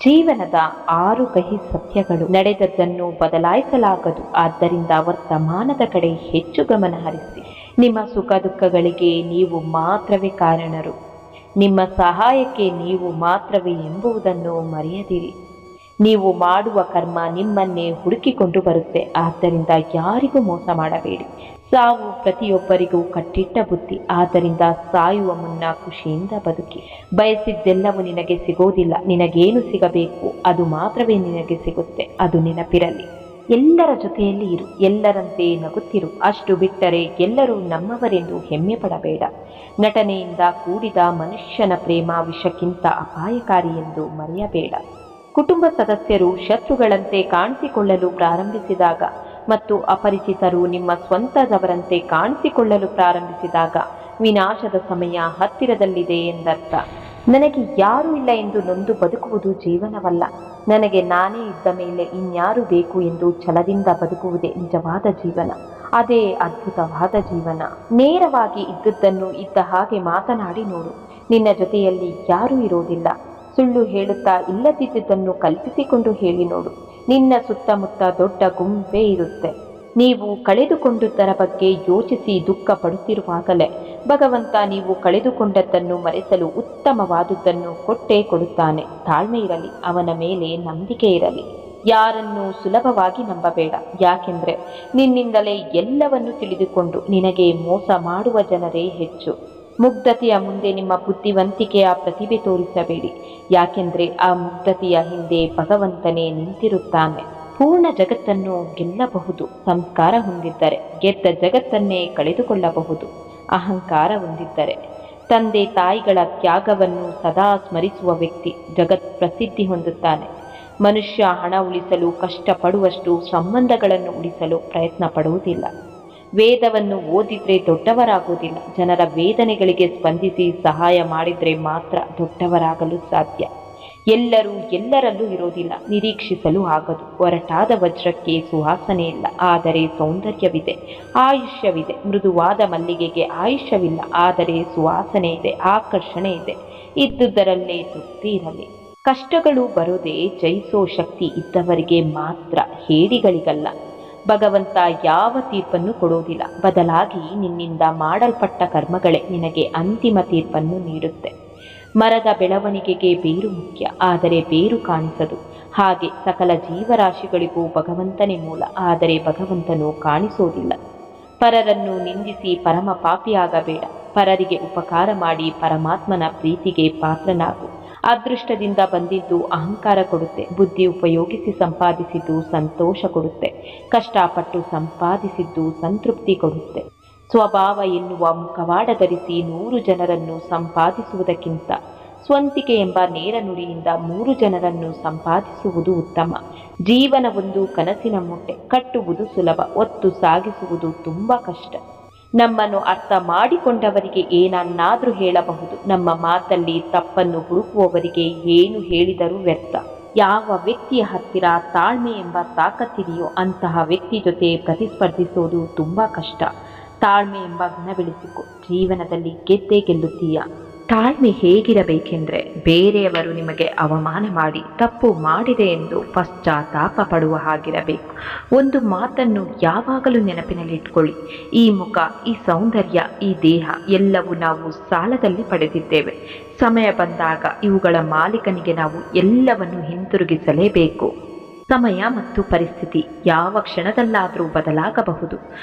ಜೀವನದ 6 ಕಹಿ ಸತ್ಯಗಳು. ನಡೆದದ್ದನ್ನು ಬದಲಾಯಿಸಲಾಗದು, ಆದ್ದರಿಂದ ವರ್ತಮಾನದ ಕಡೆ ಹೆಚ್ಚು ಗಮನ ಹರಿಸಿ. ನಿಮ್ಮ ಸುಖ ದುಃಖಗಳಿಗೆ ನೀವು ಮಾತ್ರವೇ ಕಾರಣರು, ನಿಮ್ಮ ಸಹಾಯಕ್ಕೆ ನೀವು ಮಾತ್ರವೇ ಎಂಬುದನ್ನು ಮರೆಯದಿರಿ. ನೀವು ಮಾಡುವ ಕರ್ಮ ನಿಮ್ಮನ್ನೇ ಹುಡುಕಿಕೊಂಡು ಬರುತ್ತೆ, ಆದ್ದರಿಂದ ಯಾರಿಗೂ ಮೋಸ ಮಾಡಬೇಡಿ. ಸಾವು ಪ್ರತಿಯೊಬ್ಬರಿಗೂ ಕಟ್ಟಿಟ್ಟ ಬುತ್ತಿ, ಆದ್ದರಿಂದ ಸಾಯುವ ಮುನ್ನ ಖುಷಿಯಿಂದ ಬದುಕಿ. ಬಯಸಿದ್ದೆಲ್ಲವೂ ನಿನಗೆ ಸಿಗೋದಿಲ್ಲ, ನಿನಗೇನು ಸಿಗಬೇಕು ಅದು ಮಾತ್ರವೇ ನಿನಗೆ ಸಿಗುತ್ತೆ, ಅದು ನೆನಪಿರಲಿ. ಎಲ್ಲರ ಜೊತೆಯಲ್ಲಿ ಇರು, ಎಲ್ಲರಂತೆ ನಗುತ್ತಿರು, ಅಷ್ಟು ಬಿಟ್ಟರೆ ಎಲ್ಲರೂ ನಮ್ಮವರೆಂದು ಹೆಮ್ಮೆ ಪಡಬೇಡ. ನಟನೆಯಿಂದ ಕೂಡಿದ ಮನುಷ್ಯನ ಪ್ರೇಮ ವಿಷಕ್ಕಿಂತ ಅಪಾಯಕಾರಿ ಎಂದು ಮರೆಯಬೇಡ. ಕುಟುಂಬ ಸದಸ್ಯರು ಶತ್ರುಗಳಂತೆ ಕಾಣಿಸಿಕೊಳ್ಳಲು ಪ್ರಾರಂಭಿಸಿದಾಗ ಮತ್ತು ಅಪರಿಚಿತರು ನಿಮ್ಮ ಸ್ವಂತದವರಂತೆ ಕಾಣಿಸಿಕೊಳ್ಳಲು ಪ್ರಾರಂಭಿಸಿದಾಗ ವಿನಾಶದ ಸಮಯ ಹತ್ತಿರದಲ್ಲಿದೆ ಎಂದರ್ಥ. ನನಗೆ ಯಾರೂ ಇಲ್ಲ ಎಂದು ನೊಂದು ಬದುಕುವುದು ಜೀವನವಲ್ಲ, ನನಗೆ ನಾನೇ ಇದ್ದ ಮೇಲೆ ಇನ್ಯಾರು ಬೇಕು ಎಂದು ಛಲದಿಂದ ಬದುಕುವುದೇ ನಿಜವಾದ ಜೀವನ. ಅದೇ ಅದ್ಭುತವಾದ ಜೀವನ. ನೇರವಾಗಿ ಇದ್ದುದನ್ನು ಇದ್ದ ಹಾಗೆ ಮಾತನಾಡಿ ನೋಡು. ನಿನ್ನ ಜೊತೆಯಲ್ಲಿ ಯಾರೂ ಇರೋದಿಲ್ಲ. ಸುಳ್ಳು ಹೇಳುತ್ತಾ ಇಲ್ಲದಿದ್ದುದನ್ನು ಕಲ್ಪಿಸಿಕೊಂಡು ಹೇಳಿ ನೋಡು. ನಿನ್ನ ಸುತ್ತಮುತ್ತ ದೊಡ್ಡ ಗುಂಪೇ ಇರುತ್ತೆ. ನೀವು ಕಳೆದುಕೊಂಡುದರ ಬಗ್ಗೆ ಯೋಚಿಸಿ ದುಃಖ ಪಡುತ್ತಿರುವಾಗಲೇ ಭಗವಂತ ನೀವು ಕಳೆದುಕೊಂಡದ್ದನ್ನು ಮರೆಸಲು ಉತ್ತಮವಾದುದನ್ನು ಕೊಟ್ಟೇ ಕೊಡುತ್ತಾನೆ. ತಾಳ್ಮೆ ಇರಲಿ, ಅವನ ಮೇಲೆ ನಂಬಿಕೆ ಇರಲಿ. ಯಾರನ್ನೂ ಸುಲಭವಾಗಿ ನಂಬಬೇಡ, ಯಾಕೆಂದರೆ ನಿನ್ನಿಂದಲೇ ಎಲ್ಲವನ್ನು ತಿಳಿದುಕೊಂಡು ನಿನಗೆ ಮೋಸ ಮಾಡುವ ಜನರೇ ಹೆಚ್ಚು. ಮುಗ್ಧತೆಯ ಮುಂದೆ ನಿಮ್ಮ ಬುದ್ಧಿವಂತಿಕೆಯ ಪ್ರತಿಭೆ ತೋರಿಸಬೇಡಿ, ಯಾಕೆಂದರೆ ಆ ಮುಗ್ಧತೆಯ ಹಿಂದೆ ಭಗವಂತನೇ ನಿಂತಿರುತ್ತಾನೆ. ಪೂರ್ಣ ಜಗತ್ತನ್ನು ಗೆಲ್ಲಬಹುದು ಸಂಸ್ಕಾರ ಹೊಂದಿದ್ದರೆ, ಗೆದ್ದ ಜಗತ್ತನ್ನೇ ಕಳೆದುಕೊಳ್ಳಬಹುದು ಅಹಂಕಾರ ಹೊಂದಿದ್ದರೆ. ತಂದೆ ತಾಯಿಗಳ ತ್ಯಾಗವನ್ನು ಸದಾ ಸ್ಮರಿಸುವ ವ್ಯಕ್ತಿ ಜಗತ್ ಪ್ರಸಿದ್ಧಿ ಹೊಂದುತ್ತಾನೆ. ಮನುಷ್ಯ ಹಣ ಉಳಿಸಲು ಕಷ್ಟಪಡುವಷ್ಟು ಸಂಬಂಧಗಳನ್ನು ಉಳಿಸಲು ಪ್ರಯತ್ನ ಪಡುವುದಿಲ್ಲ. ವೇದವನ್ನು ಓದಿದ್ರೆ ದೊಡ್ಡವರಾಗುವುದಿಲ್ಲ, ಜನರ ವೇದನೆಗಳಿಗೆ ಸ್ಪಂದಿಸಿ ಸಹಾಯ ಮಾಡಿದರೆ ಮಾತ್ರ ದೊಡ್ಡವರಾಗಲು ಸಾಧ್ಯ. ಎಲ್ಲರೂ ಎಲ್ಲರಲ್ಲೂ ಇರೋದಿಲ್ಲ, ನಿರೀಕ್ಷಿಸಲು ಆಗದು. ಒರಟಾದ ವಜ್ರಕ್ಕೆ ಸುವಾಸನೆ ಇಲ್ಲ, ಆದರೆ ಸೌಂದರ್ಯವಿದೆ, ಆಯುಷ್ಯವಿದೆ. ಮೃದುವಾದ ಮಲ್ಲಿಗೆಗೆ ಆಯುಷ್ಯವಿಲ್ಲ, ಆದರೆ ಸುವಾಸನೆ ಇದೆ, ಆಕರ್ಷಣೆ ಇದೆ. ಇದ್ದುದರಲ್ಲೇ ತೃಪ್ತಿ ಇರಲಿ. ಕಷ್ಟಗಳು ಬರೋದೇ ಜಯಿಸೋ ಶಕ್ತಿ ಇದ್ದವರಿಗೆ ಮಾತ್ರ, ಹೇಡಿಗಳಿಗಲ್ಲ. ಭಗವಂತ ಯಾವ ತೀರ್ಪನ್ನು ಕೊಡುವುದಿಲ್ಲ, ಬದಲಾಗಿ ನಿನ್ನಿಂದ ಮಾಡಲ್ಪಟ್ಟ ಕರ್ಮಗಳೇ ನಿನಗೆ ಅಂತಿಮ ತೀರ್ಪನ್ನು ನೀಡುತ್ತೆ. ಮರದ ಬೆಳವಣಿಗೆಗೆ ಬೇರು ಮುಖ್ಯ, ಆದರೆ ಬೇರು ಕಾಣಿಸದು. ಹಾಗೆ ಸಕಲ ಜೀವರಾಶಿಗಳಿಗೂ ಭಗವಂತನೇ ಮೂಲ, ಆದರೆ ಭಗವಂತನು ಕಾಣಿಸೋದಿಲ್ಲ. ಪರರನ್ನು ನಿಂದಿಸಿ ಪರಮ ಪಾಪಿಯಾಗಬೇಡ. ಪರರಿಗೆ ಉಪಕಾರ ಮಾಡಿ ಪರಮಾತ್ಮನ ಪ್ರೀತಿಗೆ ಪಾತ್ರನಾಗು. ಅದೃಷ್ಟದಿಂದ ಬಂದಿದ್ದು ಅಹಂಕಾರ ಕೊಡುತ್ತೆ, ಬುದ್ಧಿ ಉಪಯೋಗಿಸಿ ಸಂಪಾದಿಸಿದ್ದು ಸಂತೋಷ ಕೊಡುತ್ತೆ, ಕಷ್ಟಪಟ್ಟು ಸಂಪಾದಿಸಿದ್ದು ಸಂತೃಪ್ತಿ ಕೊಡುತ್ತೆ. ಸ್ವಭಾವ ಎನ್ನುವ ಮುಖವಾಡ ಧರಿಸಿ 100 ಜನರನ್ನು ಸಂಪಾದಿಸುವುದಕ್ಕಿಂತ ಸ್ವಂತಿಕೆ ಎಂಬ ನೇರ ನುಡಿಯಿಂದ 3 ಜನರನ್ನು ಸಂಪಾದಿಸುವುದು ಉತ್ತಮ. ಜೀವನ ಒಂದು ಕನಸಿನ ಮೂಟೆ, ಕಟ್ಟುವುದು ಸುಲಭ, ಹೊತ್ತು ಸಾಗಿಸುವುದು ತುಂಬ ಕಷ್ಟ. ನಮ್ಮನ್ನು ಅರ್ಥ ಮಾಡಿಕೊಂಡವರಿಗೆ ಏನನ್ನಾದರೂ ಹೇಳಬಹುದು, ನಮ್ಮ ಮಾತಲ್ಲಿ ತಪ್ಪನ್ನು ಹುಡುಕುವವರಿಗೆ ಏನು ಹೇಳಿದರೂ ವ್ಯರ್ಥ. ಯಾವ ವ್ಯಕ್ತಿಯ ಹತ್ತಿರ ತಾಳ್ಮೆ ಎಂಬ ತಾಕತ್ತಿದೆಯೋ ಅಂತಹ ವ್ಯಕ್ತಿ ಜೊತೆ ಪ್ರತಿಸ್ಪರ್ಧಿಸೋದು ತುಂಬ ಕಷ್ಟ. ತಾಳ್ಮೆ ಎಂಬ ಗುಣ ಬೆಳೆಸಿಕೊ, ಜೀವನದಲ್ಲಿ ಗೆದ್ದೇ ಗೆಲ್ಲುತ್ತೀಯ. ತಾಳ್ಮೆ ಹೇಗಿರಬೇಕೆಂದರೆ, ಬೇರೆಯವರು ನಿಮಗೆ ಅವಮಾನ ಮಾಡಿ ತಪ್ಪು ಮಾಡಿದೆ ಎಂದು ಪಶ್ಚಾತ್ತಾಪ ಪಡುವ ಹಾಗಿರಬೇಕು. ಒಂದು ಮಾತನ್ನು ಯಾವಾಗಲೂ ನೆನಪಿನಲ್ಲಿಟ್ಕೊಳ್ಳಿ, ಈ ಮುಖ, ಈ ಸೌಂದರ್ಯ, ಈ ದೇಹ ಎಲ್ಲವೂ ನಾವು ಸಾಲದಲ್ಲಿ ಪಡೆದಿದ್ದೇವೆ. ಸಮಯ ಬಂದಾಗ ಇವುಗಳ ಮಾಲೀಕನಿಗೆ ನಾವು ಎಲ್ಲವನ್ನು ಹಿಂತಿರುಗಿಸಲೇಬೇಕು. ಸಮಯ ಮತ್ತು ಪರಿಸ್ಥಿತಿ ಯಾವ ಕ್ಷಣದಲ್ಲಾದರೂ ಬದಲಾಗಬಹುದು.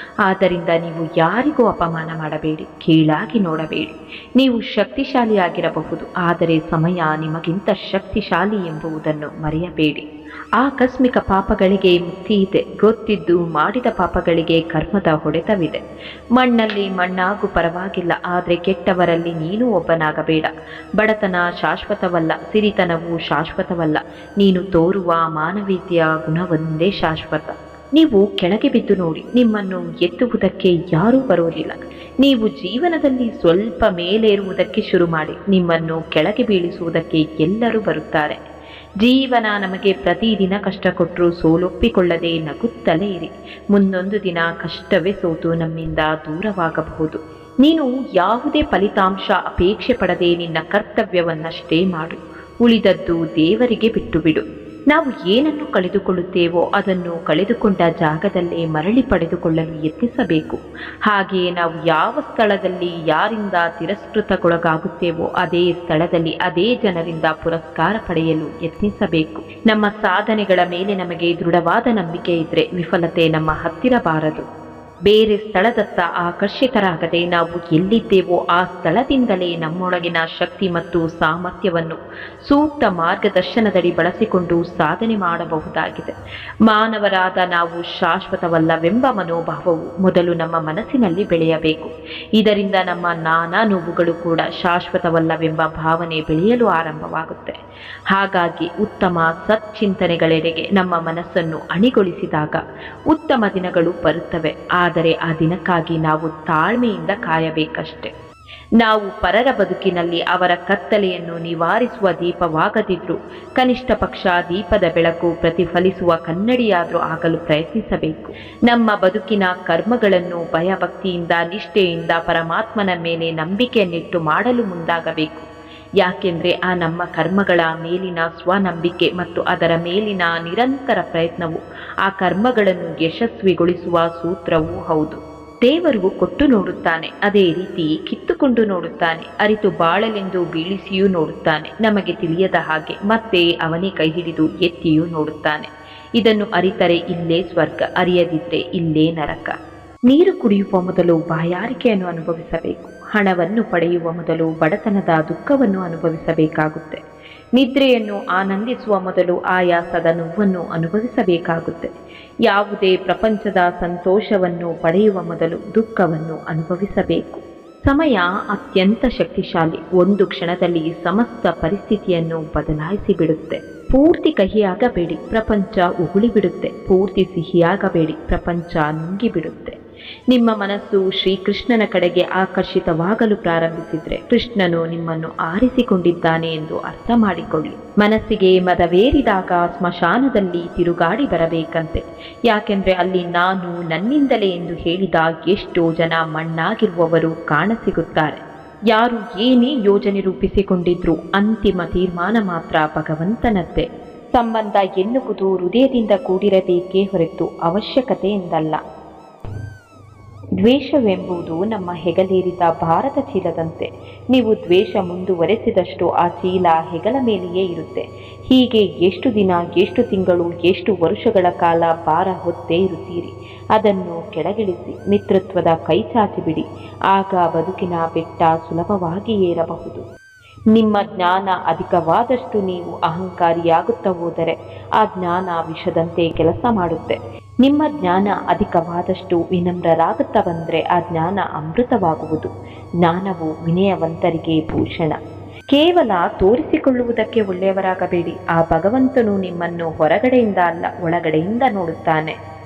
ಆದ್ದರಿಂದ ನೀವು ಯಾರಿಗೂ ಅಪಮಾನ ಮಾಡಬೇಡಿ, ಕೀಳಾಗಿ ನೋಡಬೇಡಿ. ನೀವು ಶಕ್ತಿಶಾಲಿಯಾಗಿರಬಹುದು, ಆದರೆ ಸಮಯ ನಿಮಗಿಂತ ಶಕ್ತಿಶಾಲಿ ಎಂಬುದನ್ನು ಮರೆಯಬೇಡಿ. ಆಕಸ್ಮಿಕ ಪಾಪಗಳಿಗೆ ಮುಕ್ತಿ ಇದೆ, ಗೊತ್ತಿದ್ದು ಮಾಡಿದ ಪಾಪಗಳಿಗೆ ಕರ್ಮದ ಹೊಡೆತವಿದೆ. ಮಣ್ಣಲ್ಲಿ ಮಣ್ಣಾಗು ಪರವಾಗಿಲ್ಲ, ಆದರೆ ಕೆಟ್ಟವರಲ್ಲಿ ನೀನು ಒಬ್ಬನಾಗಬೇಡ. ಬಡತನ ಶಾಶ್ವತವಲ್ಲ, ಸಿರಿತನವು ಶಾಶ್ವತವಲ್ಲ. ನೀನು ತೋರುವ ಮಾನವೀಯತೆಯ ಗುಣವೊಂದೇ ಶಾಶ್ವತ. ನೀವು ಕೆಳಗೆ ಬಿದ್ದು ನೋಡಿ, ನಿಮ್ಮನ್ನು ಎತ್ತುವುದಕ್ಕೆ ಯಾರೂ ಬರೋದಿಲ್ಲ. ನೀವು ಜೀವನದಲ್ಲಿ ಸ್ವಲ್ಪ ಮೇಲೇರುವುದಕ್ಕೆ ಶುರು ಮಾಡಿ, ನಿಮ್ಮನ್ನು ಕೆಳಗೆ ಬೀಳಿಸುವುದಕ್ಕೆ ಎಲ್ಲರೂ ಬರುತ್ತಾರೆ. ಜೀವನ ನಮಗೆ ಪ್ರತಿದಿನ ಕಷ್ಟ ಕೊಟ್ಟರೂ ಸೋಲೊಪ್ಪಿಕೊಳ್ಳದೆ ನಗುತ್ತಲೇ ಇರಿ. ಮುಂದೊಂದು ದಿನ ಕಷ್ಟವೇ ಸೋತು ನಮ್ಮಿಂದ ದೂರವಾಗಬಹುದು. ನೀನು ಯಾವುದೇ ಫಲಿತಾಂಶ ಅಪೇಕ್ಷೆ ಪಡದೆ ನಿನ್ನ ಕರ್ತವ್ಯವನ್ನಷ್ಟೇ ಮಾಡು. ಉಳಿದದ್ದು ದೇವರಿಗೆ ಬಿಟ್ಟು ಬಿಡು. ನಾವು ಏನನ್ನು ಕಳೆದುಕೊಳ್ಳುತ್ತೇವೋ ಅದನ್ನು ಕಳೆದುಕೊಂಡ ಜಾಗದಲ್ಲೇ ಮರಳಿ ಪಡೆದುಕೊಳ್ಳಲು ಯತ್ನಿಸಬೇಕು. ಹಾಗೆಯೇ ನಾವು ಯಾವ ಸ್ಥಳದಲ್ಲಿ ಯಾರಿಂದ ತಿರಸ್ಕೃತಗೊಳಗಾಗುತ್ತೇವೋ ಅದೇ ಸ್ಥಳದಲ್ಲಿ ಅದೇ ಜನರಿಂದ ಪುರಸ್ಕಾರ ಪಡೆಯಲು ಯತ್ನಿಸಬೇಕು. ನಮ್ಮ ಸಾಧನೆಗಳ ಮೇಲೆ ನಮಗೆ ದೃಢವಾದ ನಂಬಿಕೆ ಇದ್ದರೆ ವಿಫಲತೆ ನಮ್ಮ ಹತ್ತಿರ ಬಾರದು. ಬೇರೆ ಸ್ಥಳದತ್ತ ಆಕರ್ಷಿತರಾಗದೆ ನಾವು ಎಲ್ಲಿದ್ದೇವೋ ಆ ಸ್ಥಳದಿಂದಲೇ ನಮ್ಮೊಳಗಿನ ಶಕ್ತಿ ಮತ್ತು ಸಾಮರ್ಥ್ಯವನ್ನು ಸೂಕ್ತ ಮಾರ್ಗದರ್ಶನದಡಿ ಬಳಸಿಕೊಂಡು ಸಾಧನೆ ಮಾಡಬಹುದಾಗಿದೆ. ಮಾನವರಾದ ನಾವು ಶಾಶ್ವತವಲ್ಲವೆಂಬ ಮನೋಭಾವವು ಮೊದಲು ನಮ್ಮ ಮನಸ್ಸಿನಲ್ಲಿ ಬೆಳೆಯಬೇಕು. ಇದರಿಂದ ನಮ್ಮ ನಾನಾ ನೋವುಗಳು ಕೂಡ ಶಾಶ್ವತವಲ್ಲವೆಂಬ ಭಾವನೆ ಬೆಳೆಯಲು ಆರಂಭವಾಗುತ್ತೆ. ಹಾಗಾಗಿ ಉತ್ತಮ ಸಚ್ಚಿಂತನೆಗಳೆಡೆಗೆ ನಮ್ಮ ಮನಸ್ಸನ್ನು ಅಣಿಗೊಳಿಸಿದಾಗ ಉತ್ತಮ ದಿನಗಳು ಬರುತ್ತವೆ. ಆದರೆ ಆ ದಿನಕ್ಕಾಗಿ ನಾವು ತಾಳ್ಮೆಯಿಂದ ಕಾಯಬೇಕಷ್ಟೆ. ನಾವು ಪರರ ಬದುಕಿನಲ್ಲಿ ಅವರ ಕತ್ತಲೆಯನ್ನು ನಿವಾರಿಸುವ ದೀಪವಾಗದಿದ್ರೂ ಕನಿಷ್ಠ ಪಕ್ಷ ದೀಪದ ಬೆಳಕು ಪ್ರತಿಫಲಿಸುವ ಕನ್ನಡಿಯಾದರೂ ಆಗಲು ಪ್ರಯತ್ನಿಸಬೇಕು. ನಮ್ಮ ಬದುಕಿನ ಕರ್ಮಗಳನ್ನು ಭಯಭಕ್ತಿಯಿಂದ ನಿಷ್ಠೆಯಿಂದ ಪರಮಾತ್ಮನ ಮೇಲೆ ನಂಬಿಕೆಯನ್ನಿಟ್ಟು ಮಾಡಲು ಮುಂದಾಗಬೇಕು. ಯಾಕೆಂದರೆ ಆ ನಮ್ಮ ಕರ್ಮಗಳ ಮೇಲಿನ ಸ್ವನಂಬಿಕೆ ಮತ್ತು ಅದರ ಮೇಲಿನ ನಿರಂತರ ಪ್ರಯತ್ನವು ಆ ಕರ್ಮಗಳನ್ನು ಯಶಸ್ವಿಗೊಳಿಸುವ ಸೂತ್ರವೂ ಹೌದು. ದೇವರು ಕೊಟ್ಟು ನೋಡುತ್ತಾನೆ, ಅದೇ ರೀತಿ ಕಿತ್ತುಕೊಂಡು ನೋಡುತ್ತಾನೆ. ಅರಿತು ಬಾಳಲೆಂದು ಬೀಳಿಸಿಯೂ ನೋಡುತ್ತಾನೆ, ನಮಗೆ ತಿಳಿಯದ ಹಾಗೆ ಮತ್ತೆ ಅವನೇ ಕೈ ಹಿಡಿದು ಎತ್ತಿಯೂ ನೋಡುತ್ತಾನೆ. ಇದನ್ನು ಅರಿತರೆ ಇಲ್ಲೇ ಸ್ವರ್ಗ, ಅರಿಯದಿದ್ದರೆ ಇಲ್ಲೇ ನರಕ. ನೀರು ಕುಡಿಯುವ ಮೊದಲು ಬಾಯಾರಿಕೆಯನ್ನು ಅನುಭವಿಸಬೇಕು. ಹಣವನ್ನು ಪಡೆಯುವ ಮೊದಲು ಬಡತನದ ದುಃಖವನ್ನು ಅನುಭವಿಸಬೇಕಾಗುತ್ತೆ. ನಿದ್ರೆಯನ್ನು ಆನಂದಿಸುವ ಮೊದಲು ಆಯಾಸದ ನೋವನ್ನು ಅನುಭವಿಸಬೇಕಾಗುತ್ತೆ. ಯಾವುದೇ ಪ್ರಪಂಚದ ಸಂತೋಷವನ್ನು ಪಡೆಯುವ ಮೊದಲು ದುಃಖವನ್ನು ಅನುಭವಿಸಬೇಕು. ಸಮಯ ಅತ್ಯಂತ ಶಕ್ತಿಶಾಲಿ. ಒಂದು ಕ್ಷಣದಲ್ಲಿ ಸಮಸ್ತ ಪರಿಸ್ಥಿತಿಯನ್ನು ಬದಲಾಯಿಸಿ ಬಿಡುತ್ತೆ. ಪೂರ್ತಿ ಕಹಿಯಾಗಬೇಡಿ, ಪ್ರಪಂಚ ಉಗುಳಿಬಿಡುತ್ತೆ. ಪೂರ್ತಿ ಸಿಹಿಯಾಗಬೇಡಿ, ಪ್ರಪಂಚ ನುಂಗಿಬಿಡುತ್ತೆ. ನಿಮ್ಮ ಮನಸ್ಸು ಶ್ರೀಕೃಷ್ಣನ ಕಡೆಗೆ ಆಕರ್ಷಿತವಾಗಲು ಪ್ರಾರಂಭಿಸಿದರೆ ಕೃಷ್ಣನು ನಿಮ್ಮನ್ನು ಆರಿಸಿಕೊಂಡಿದ್ದಾನೆ ಎಂದು ಅರ್ಥ ಮಾಡಿಕೊಳ್ಳಿ. ಮನಸ್ಸಿಗೆ ಮದವೇರಿದಾಗ ಸ್ಮಶಾನದಲ್ಲಿ ತಿರುಗಾಡಿ ಬರಬೇಕಂತೆ. ಯಾಕೆಂದರೆ ಅಲ್ಲಿ ನಾನು ನನ್ನಿಂದಲೇ ಎಂದು ಹೇಳಿದ ಎಷ್ಟೋ ಜನ ಮಣ್ಣಾಗಿರುವವರು ಕಾಣಸಿಗುತ್ತಾರೆ. ಯಾರು ಏನೇ ಯೋಜನೆ ರೂಪಿಸಿಕೊಂಡಿದ್ರೂ ಅಂತಿಮ ತೀರ್ಮಾನ ಮಾತ್ರ ಭಗವಂತನದ್ದೇ. ಸಂಬಂಧ ಎನ್ನುವುದು ಹೃದಯದಿಂದ ಕೂಡಿರಬೇಕೇ ಹೊರತು ಅವಶ್ಯಕತೆಯಿಂದಲ್ಲ. ದ್ವೇಷವೆಂಬುದು ನಮ್ಮ ಹೆಗಲೇರಿದ ಭಾರದ ಚೀಲದಂತೆ. ನೀವು ದ್ವೇಷ ಮುಂದುವರೆಸಿದಷ್ಟು ಆ ಚೀಲ ಹೆಗಲ ಮೇಲೆಯೇ ಇರುತ್ತೆ. ಹೀಗೆ ಎಷ್ಟು ದಿನ, ಎಷ್ಟು ತಿಂಗಳು, ಎಷ್ಟು ವರ್ಷಗಳ ಕಾಲ ಭಾರ ಹೊತ್ತೇ ಇರುತ್ತೀರಿ. ಅದನ್ನು ಕೆಳಗಿಳಿಸಿ ಮಿತ್ರತ್ವದ ಕೈ ಚಾಚಿಬಿಡಿ. ಆಗ ಬದುಕಿನ ಬೆಟ್ಟ ಸುಲಭವಾಗಿ ಏರಬಹುದು. ನಿಮ್ಮ ಜ್ಞಾನ ಅಧಿಕವಾದಷ್ಟು ನೀವು ಅಹಂಕಾರಿಯಾಗುತ್ತಾ ಹೋದರೆ ಆ ಜ್ಞಾನ ವಿಷದಂತೆ ಕೆಲಸ ಮಾಡುತ್ತೆ. ನಿಮ್ಮ ಜ್ಞಾನ ಅಧಿಕವಾದಷ್ಟು ವಿನಮ್ರರಾಗುತ್ತಾ ಬಂದರೆ ಆ ಜ್ಞಾನ ಅಮೃತವಾಗುವುದು. ಜ್ಞಾನವು ವಿನಯವಂತರಿಗೆ ಭೂಷಣ. ಕೇವಲ ತೋರಿಸಿಕೊಳ್ಳುವುದಕ್ಕೆ ಒಳ್ಳೆಯವರಾಗಬೇಡಿ. ಆ ಭಗವಂತನು ನಿಮ್ಮನ್ನು ಹೊರಗಡೆಯಿಂದ ಅಲ್ಲ ಒಳಗಡೆಯಿಂದ ನೋಡುತ್ತಾನೆ.